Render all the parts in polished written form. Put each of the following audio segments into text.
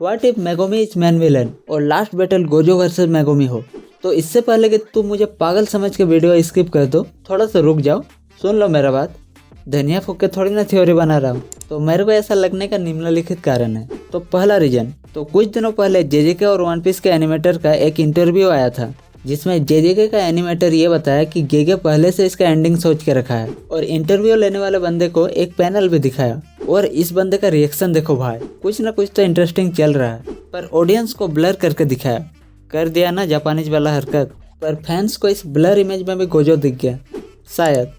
What if Megumi is main villain और last battle Gojo versus Megumi हो। तो इससे पहले कि तुम मुझे पागल समझ के वीडियो स्किप कर दो, थोड़ा सा रुक जाओ, सुन लो मेरा बात। धनिया फूक के थोड़ी ना थ्योरी बना रहा हूँ। तो मेरे को ऐसा लगने का निम्नलिखित कारण है। तो पहला रीजन, तो कुछ दिनों पहले जेजेके और वन पीस के एनिमेटर का एक इंटरव्यू आया था, जिसमें जेजेके का एनिमेटर ये बताया कि गेगे पहले से इसका एंडिंग सोच के रखा है। और इंटरव्यू लेने वाले बंदे को एक पैनल भी दिखाया, और इस बंदे का रिएक्शन देखो भाई, कुछ ना कुछ तो इंटरेस्टिंग चल रहा है, पर ऑडियंस को ब्लर करके दिखाया। कर दिया ना जापानीज वाला हरकत, पर फैंस को इस ब्लर इमेज में भी गोजो दिख गया शायद।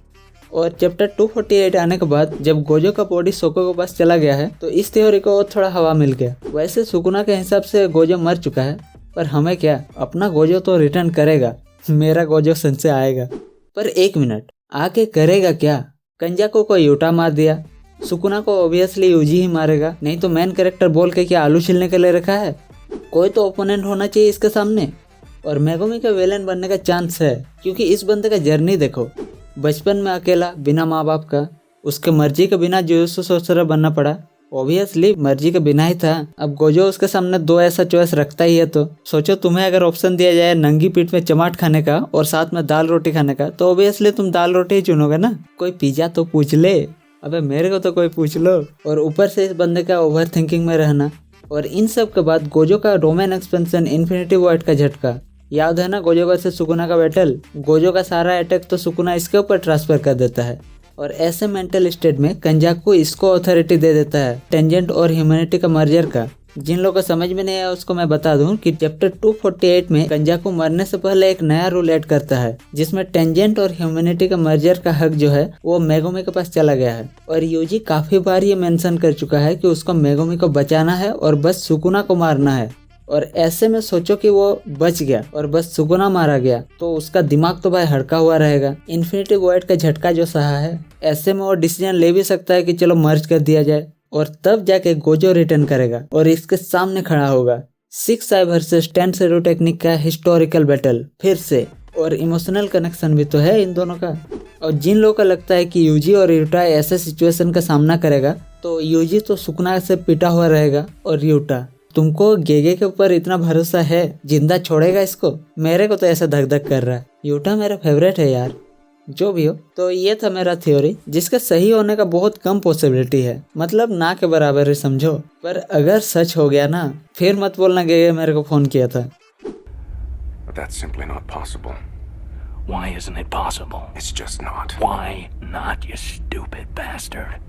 और चैप्टर 248 आने के बाद जब गोजो का बॉडी सोको के पास चला गया है, तो इस थ्योरी को और थोड़ा हवा मिल गया। वैसे सुकुना के हिसाब से गोजो मर चुका है, पर हमें क्या, अपना गोजो तो रिटर्न करेगा, मेरा गोजो संसे आएगा। पर एक मिनट, आके करेगा क्या? कंजाको को यूटा मार दिया, सुकुना को ऑब्वियसली यूजी ही मारेगा, नहीं तो मेन कैरेक्टर बोल के क्या आलू छिलने के लिए रखा है? कोई तो ओपोनेंट होना चाहिए इसके सामने। और मेगुमी का विलेन बनने का चांस है, क्योंकि इस बंदे का जर्नी देखो, बचपन में अकेला बिना माँ बाप का, उसके मर्जी के बिना जुजुत्सु सोर्सरर बनना पड़ा, ऑब्वियसली मर्जी के बिना ही था। अब गोजो उसके सामने दो ऐसा चॉइस रखता ही है, तो सोचो तुम्हें अगर ऑप्शन दिया जाए नंगी पीठ में चमाट खाने का और साथ में दाल रोटी खाने का, तो ऑब्वियसली तुम दाल रोटी ही चुनोगे ना। कोई पिज्जा तो पूछ ले, अबे मेरे को तो कोई पूछ लो। और ऊपर से इस बंदे का ओवर थिंकिंग में रहना, और इन सब के बाद गोजो का रोमैन एक्सपेंशन इन्फिनिटी वॉइड का झटका, याद है ना गोजो वर्सेस सुकुना का बैटल? गोजो का सारा अटैक तो सुकुना इसके ऊपर ट्रांसफर कर देता है, और ऐसे मेंटल स्टेट में कंजाकू इसको अथॉरिटी दे देता है टेंजेंट और ह्यूमैनिटी का मर्जर का। जिन लोगों को समझ में नहीं आया उसको मैं बता दूं कि चैप्टर 248 में कंजाकू मरने से पहले एक नया रूल ऐड करता है, जिसमें टेंजेंट और ह्यूमैनिटी का मर्जर का हक जो है वो मेगुमी के पास चला गया है। और यूजी काफी बार ये मेंशन कर चुका है कि उसको मेगुमी को बचाना है और बस सुकुना को मारना है। और ऐसे में सोचो कि वो बच गया और बस सुकुना मारा गया, तो उसका दिमाग तो भाई हड़का हुआ रहेगा। इन्फिनिटी वॉइड का झटका जो सहा है, ऐसे में वो डिसीजन ले भी सकता है कि चलो मर्ज कर दिया जाए, और तब जाके गोजो रिटर्न करेगा और इसके सामने खड़ा होगा। 6 आई वर्सेस 10 शैडो टेक्निक का हिस्टोरिकल बैटल फिर से, और इमोशनल कनेक्शन भी तो है इन दोनों का। और जिन लोगों का लगता है कि यूजी और यूटा ऐसे सिचुएशन का सामना करेगा, तो यूजी तो सुकुना से पिटा हुआ रहेगा, और यूटा, तुमको गेगे के ऊपर इतना भरोसा है, जिंदा छोड़ेगा इसको? मेरे को तो ऐसा धक धक कर रहा है। यूटा मेरा फेवरेट है यार। जो भी हो, तो ये था मेरा थ्योरी, जिसका सही होने का बहुत कम पॉसिबिलिटी है, मतलब ना के बराबर है समझो। पर अगर सच हो गया ना, फिर मत बोलना गेगे मेरे को फोन किया था। That's simply not possible. Why isn't it possible? It's just not. Why not, you stupid bastard?